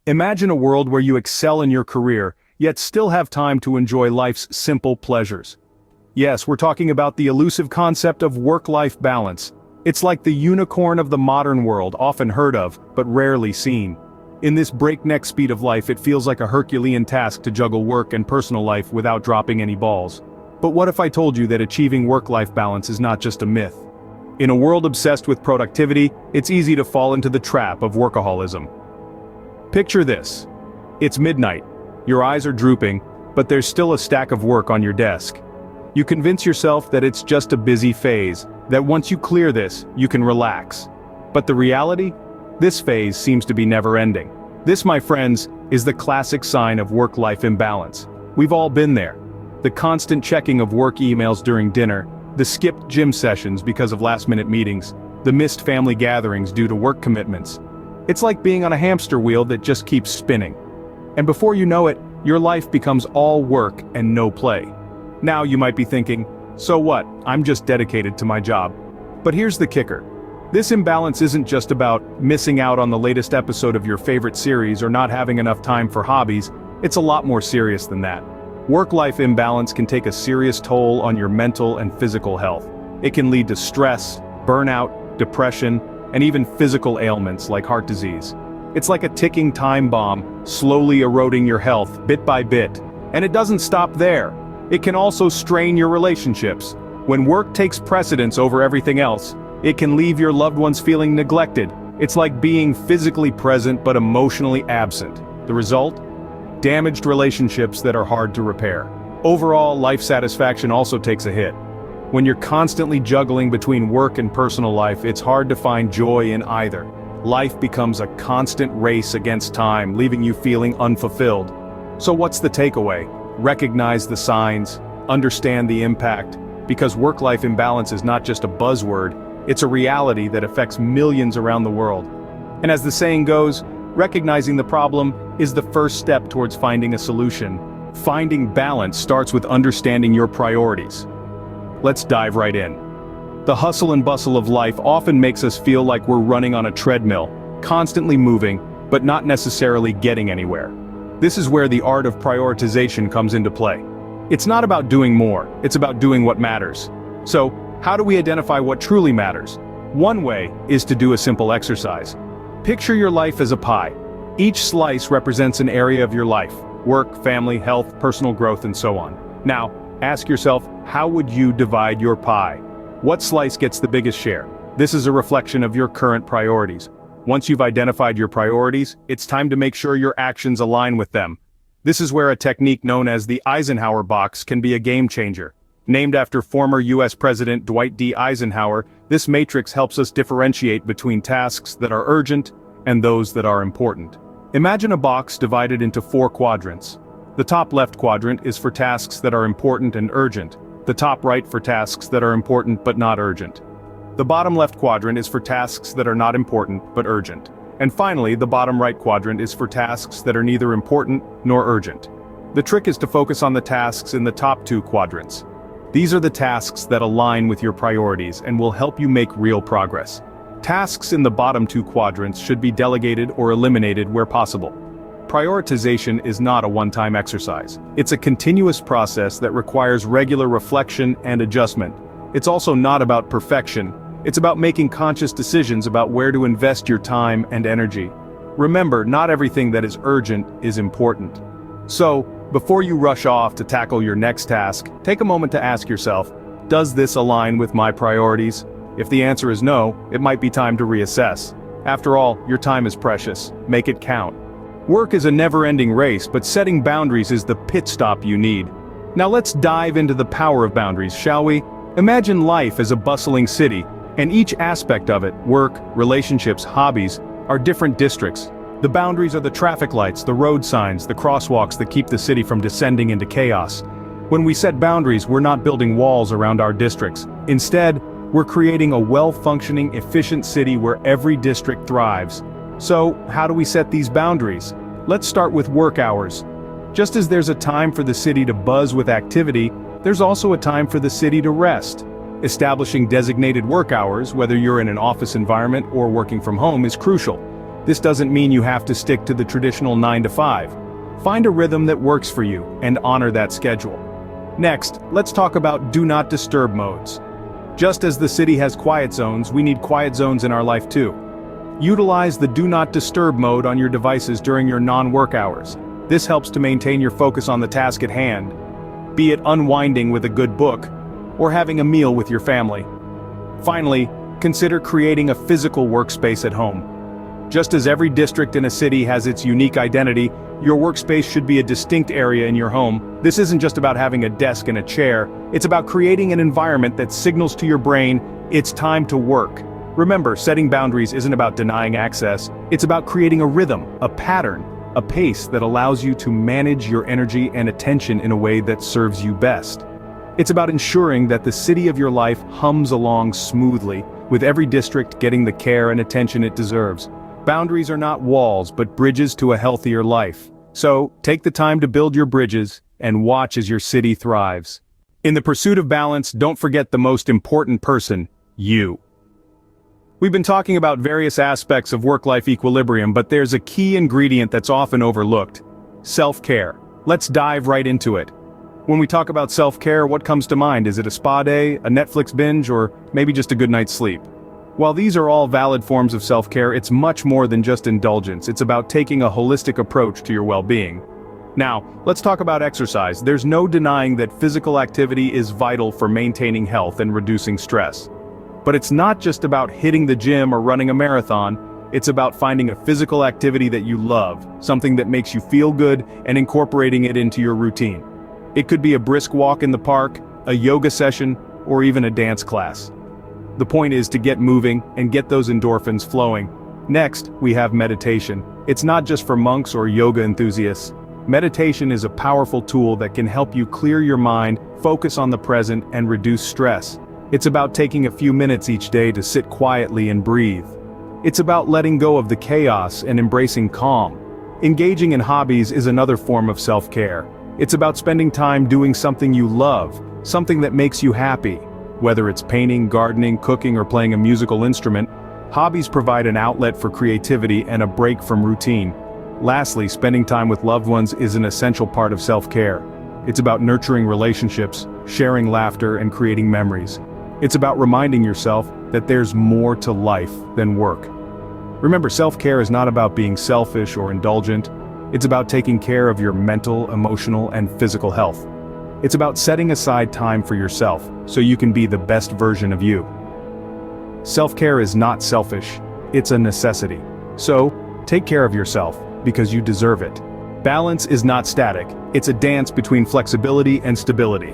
Imagine a world where you excel in your career, yet still have time to enjoy life's simple pleasures. Yes, we're talking about the elusive concept of work-life balance. It's like the unicorn of the modern world, often heard of, but rarely seen. In this breakneck speed of life, it feels like a Herculean task to juggle work and personal life without dropping any balls. But what if I told you that achieving work-life balance is not just a myth? In a world obsessed with productivity, it's easy to fall into the trap of workaholism. Picture this. It's midnight. Your eyes are drooping, but there's still a stack of work on your desk. You convince yourself that it's just a busy phase, that once you clear this, you can relax. But the reality? This phase seems to be never-ending. This, my friends, is the classic sign of work-life imbalance. We've all been there. The constant checking of work emails during dinner, the skipped gym sessions because of last-minute meetings, the missed family gatherings due to work commitments. It's like being on a hamster wheel that just keeps spinning. And before you know it, your life becomes all work and no play. Now you might be thinking, so what, I'm just dedicated to my job. But here's the kicker. This imbalance isn't just about missing out on the latest episode of your favorite series or not having enough time for hobbies, it's a lot more serious than that. Work-life imbalance can take a serious toll on your mental and physical health. It can lead to stress, burnout, depression, and even physical ailments like heart disease. It's like a ticking time bomb, slowly eroding your health bit by bit. And it doesn't stop there. It can also strain your relationships. When work takes precedence over everything else, it can leave your loved ones feeling neglected. It's like being physically present but emotionally absent. The result? Damaged relationships that are hard to repair. Overall, life satisfaction also takes a hit. When you're constantly juggling between work and personal life, it's hard to find joy in either. Life becomes a constant race against time, leaving you feeling unfulfilled. So what's the takeaway? Recognize the signs, understand the impact, because work-life imbalance is not just a buzzword, it's a reality that affects millions around the world. And as the saying goes, recognizing the problem is the first step towards finding a solution. Finding balance starts with understanding your priorities. Let's dive right in. The hustle and bustle of life often makes us feel like we're running on a treadmill, constantly moving, but not necessarily getting anywhere. This is where the art of prioritization comes into play. It's not about doing more, it's about doing what matters. So, how do we identify what truly matters? One way is to do a simple exercise. Picture your life as a pie. Each slice represents an area of your life: work, family, health, personal growth, and so on. Now, ask yourself, how would you divide your pie? What slice gets the biggest share? This is a reflection of your current priorities. Once you've identified your priorities, it's time to make sure your actions align with them. This is where a technique known as the Eisenhower box can be a game changer. Named after former US President Dwight D. Eisenhower, this matrix helps us differentiate between tasks that are urgent and those that are important. Imagine a box divided into 4 quadrants. The top left quadrant is for tasks that are important and urgent. The top right for tasks that are important but not urgent. The bottom left quadrant is for tasks that are not important but urgent. And finally, the bottom right quadrant is for tasks that are neither important nor urgent. The trick is to focus on the tasks in the top 2 quadrants. These are the tasks that align with your priorities and will help you make real progress. Tasks in the bottom 2 quadrants should be delegated or eliminated where possible. Prioritization is not a one-time exercise. It's a continuous process that requires regular reflection and adjustment. It's also not about perfection. It's about making conscious decisions about where to invest your time and energy. Remember, not everything that is urgent is important. So, before you rush off to tackle your next task, take a moment to ask yourself, does this align with my priorities? If the answer is no, it might be time to reassess. After all, your time is precious. Make it count. Work is a never-ending race, but setting boundaries is the pit stop you need. Now let's dive into the power of boundaries, shall we? Imagine life as a bustling city, and each aspect of it, work, relationships, hobbies, are different districts. The boundaries are the traffic lights, the road signs, the crosswalks that keep the city from descending into chaos. When we set boundaries, we're not building walls around our districts. Instead, we're creating a well-functioning, efficient city where every district thrives. So, how do we set these boundaries? Let's start with work hours. Just as there's a time for the city to buzz with activity, there's also a time for the city to rest. Establishing designated work hours, whether you're in an office environment or working from home, is crucial. This doesn't mean you have to stick to the traditional 9 to 5. Find a rhythm that works for you and honor that schedule. Next, let's talk about do not disturb modes. Just as the city has quiet zones, we need quiet zones in our life too. Utilize the do not disturb mode on your devices during your non-work hours. This helps to maintain your focus on the task at hand, be it unwinding with a good book, or having a meal with your family. Finally, consider creating a physical workspace at home. Just as every district in a city has its unique identity, your workspace should be a distinct area in your home. This isn't just about having a desk and a chair, it's about creating an environment that signals to your brain, it's time to work. Remember, setting boundaries isn't about denying access, it's about creating a rhythm, a pattern, a pace that allows you to manage your energy and attention in a way that serves you best. It's about ensuring that the city of your life hums along smoothly, with every district getting the care and attention it deserves. Boundaries are not walls, but bridges to a healthier life. So, take the time to build your bridges, and watch as your city thrives. In the pursuit of balance, don't forget the most important person, you. We've been talking about various aspects of work-life equilibrium, but there's a key ingredient that's often overlooked: self-care. Let's dive right into it. When we talk about self-care, what comes to mind? Is it a spa day, a Netflix binge, or maybe just a good night's sleep? While these are all valid forms of self-care, it's much more than just indulgence. It's about taking a holistic approach to your well-being. Now, let's talk about exercise. There's no denying that physical activity is vital for maintaining health and reducing stress. But it's not just about hitting the gym or running a marathon, it's about finding a physical activity that you love, something that makes you feel good, and incorporating it into your routine. It could be a brisk walk in the park, a yoga session, or even a dance class. The point is to get moving and get those endorphins flowing. Next, we have meditation. It's not just for monks or yoga enthusiasts. Meditation is a powerful tool that can help you clear your mind, focus on the present, and reduce stress. It's about taking a few minutes each day to sit quietly and breathe. It's about letting go of the chaos and embracing calm. Engaging in hobbies is another form of self-care. It's about spending time doing something you love, something that makes you happy. Whether it's painting, gardening, cooking, or playing a musical instrument, hobbies provide an outlet for creativity and a break from routine. Lastly, spending time with loved ones is an essential part of self-care. It's about nurturing relationships, sharing laughter, and creating memories. It's about reminding yourself that there's more to life than work. Remember, self-care is not about being selfish or indulgent. It's about taking care of your mental, emotional, and physical health. It's about setting aside time for yourself, so you can be the best version of you. Self-care is not selfish, it's a necessity. So, take care of yourself, because you deserve it. Balance is not static, it's a dance between flexibility and stability.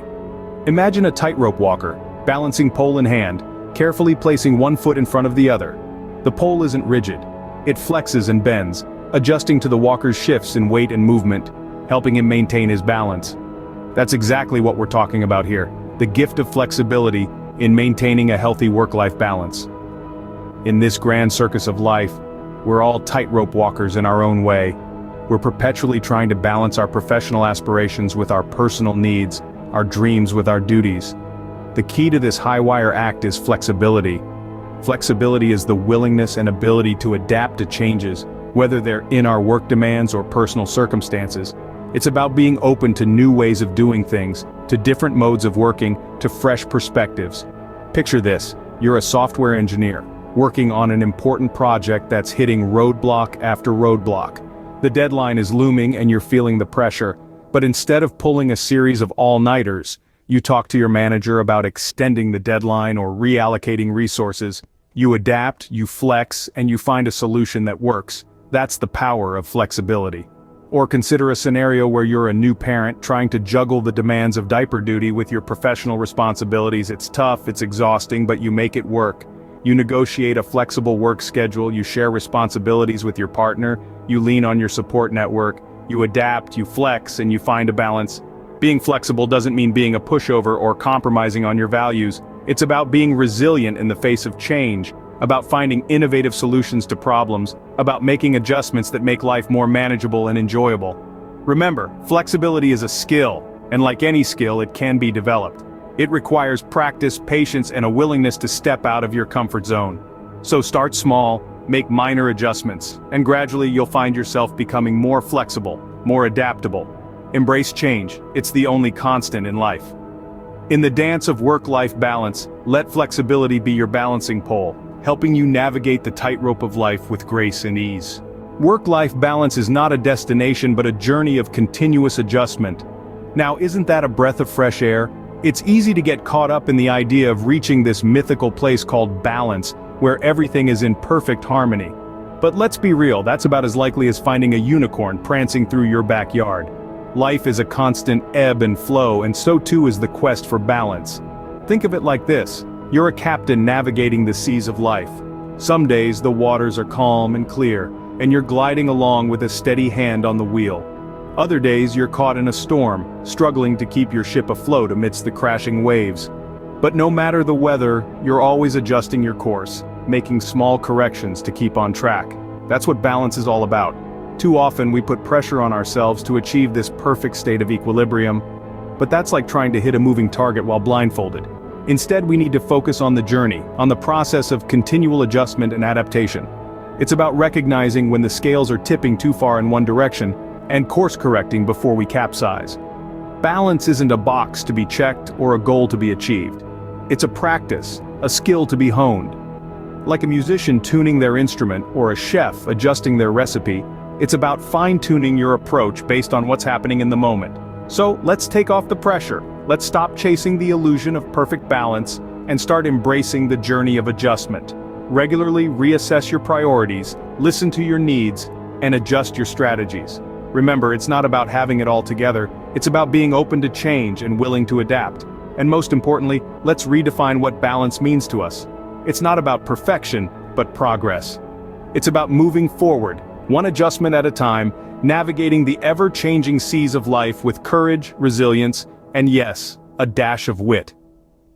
Imagine a tightrope walker, balancing pole in hand, carefully placing one foot in front of the other. The pole isn't rigid. It flexes and bends, adjusting to the walker's shifts in weight and movement, helping him maintain his balance. That's exactly what we're talking about here, the gift of flexibility in maintaining a healthy work-life balance. In this grand circus of life, we're all tightrope walkers in our own way. We're perpetually trying to balance our professional aspirations with our personal needs, our dreams with our duties. The key to this high-wire act is flexibility. Flexibility is the willingness and ability to adapt to changes, whether they're in our work demands or personal circumstances. It's about being open to new ways of doing things, to different modes of working, to fresh perspectives. Picture this, you're a software engineer, working on an important project that's hitting roadblock after roadblock. The deadline is looming and you're feeling the pressure, but instead of pulling a series of all-nighters, you talk to your manager about extending the deadline or reallocating resources. You adapt, you flex, and you find a solution that works. That's the power of flexibility. Or consider a scenario where you're a new parent trying to juggle the demands of diaper duty with your professional responsibilities. It's tough, it's exhausting, but you make it work. You negotiate a flexible work schedule, you share responsibilities with your partner, you lean on your support network, you adapt, you flex, and you find a balance. Being flexible doesn't mean being a pushover or compromising on your values. It's about being resilient in the face of change, about finding innovative solutions to problems, about making adjustments that make life more manageable and enjoyable. Remember, flexibility is a skill, and like any skill, it can be developed. It requires practice, patience, and a willingness to step out of your comfort zone. So start small, make minor adjustments, and gradually you'll find yourself becoming more flexible, more adaptable. Embrace change, it's the only constant in life. In the dance of work-life balance, let flexibility be your balancing pole, helping you navigate the tightrope of life with grace and ease. Work-life balance is not a destination but a journey of continuous adjustment. Now, isn't that a breath of fresh air? It's easy to get caught up in the idea of reaching this mythical place called balance, where everything is in perfect harmony. But let's be real, that's about as likely as finding a unicorn prancing through your backyard. Life is a constant ebb and flow, and so too is the quest for balance. Think of it like this: you're a captain navigating the seas of life. Some days the waters are calm and clear, and you're gliding along with a steady hand on the wheel. Other days you're caught in a storm, struggling to keep your ship afloat amidst the crashing waves. But no matter the weather, you're always adjusting your course, making small corrections to keep on track. That's what balance is all about. Too often we put pressure on ourselves to achieve this perfect state of equilibrium, but that's like trying to hit a moving target while blindfolded. Instead, we need to focus on the journey, on the process of continual adjustment and adaptation. It's about recognizing when the scales are tipping too far in one direction, and course correcting before we capsize. Balance isn't a box to be checked or a goal to be achieved. It's a practice, a skill to be honed. Like a musician tuning their instrument or a chef adjusting their recipe, it's about fine-tuning your approach based on what's happening in the moment. So, let's take off the pressure. Let's stop chasing the illusion of perfect balance and start embracing the journey of adjustment. Regularly reassess your priorities, listen to your needs, and adjust your strategies. Remember, it's not about having it all together, it's about being open to change and willing to adapt. And most importantly, let's redefine what balance means to us. It's not about perfection, but progress. It's about moving forward, one adjustment at a time, navigating the ever-changing seas of life with courage, resilience, and yes, a dash of wit.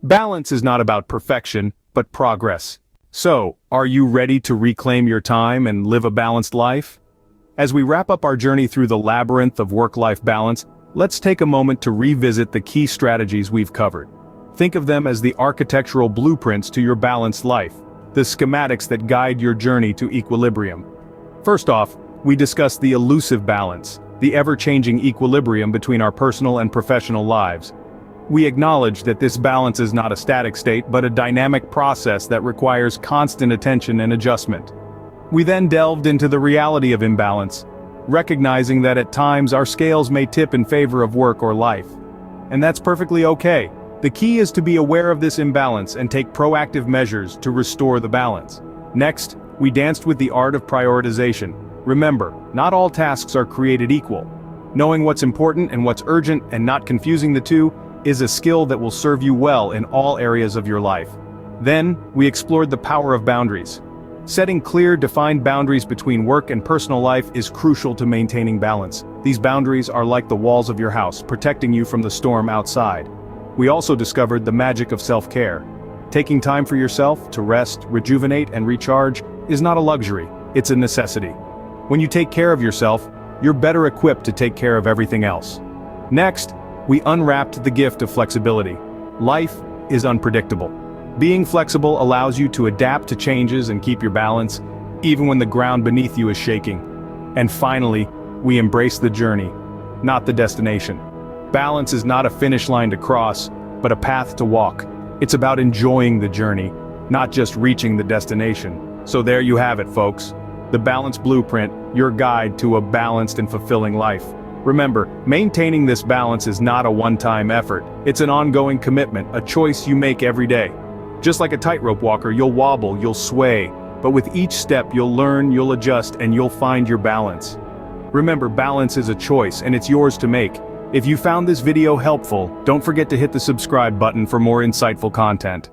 Balance is not about perfection, but progress. So, are you ready to reclaim your time and live a balanced life? As we wrap up our journey through the labyrinth of work-life balance, let's take a moment to revisit the key strategies we've covered. Think of them as the architectural blueprints to your balanced life, the schematics that guide your journey to equilibrium. First off, we discussed the elusive balance, the ever-changing equilibrium between our personal and professional lives. We acknowledge that this balance is not a static state but a dynamic process that requires constant attention and adjustment. We then delved into the reality of imbalance, recognizing that at times our scales may tip in favor of work or life. And that's perfectly okay. The key is to be aware of this imbalance and take proactive measures to restore the balance. Next, we danced with the art of prioritization. Remember, not all tasks are created equal. Knowing what's important and what's urgent and not confusing the two is a skill that will serve you well in all areas of your life. Then, we explored the power of boundaries. Setting clear, defined boundaries between work and personal life is crucial to maintaining balance. These boundaries are like the walls of your house, protecting you from the storm outside. We also discovered the magic of self-care. Taking time for yourself to rest, rejuvenate, and recharge is not a luxury, it's a necessity. When you take care of yourself, you're better equipped to take care of everything else. Next, we unwrapped the gift of flexibility. Life is unpredictable. Being flexible allows you to adapt to changes and keep your balance, even when the ground beneath you is shaking. And finally, we embrace the journey, not the destination. Balance is not a finish line to cross, but a path to walk. It's about enjoying the journey, not just reaching the destination. So there you have it, folks. The Balance Blueprint, your guide to a balanced and fulfilling life. Remember, maintaining this balance is not a one-time effort. It's an ongoing commitment, a choice you make every day. Just like a tightrope walker, you'll wobble, you'll sway, but with each step you'll learn, you'll adjust, and you'll find your balance. Remember, balance is a choice, and it's yours to make. If you found this video helpful, don't forget to hit the subscribe button for more insightful content.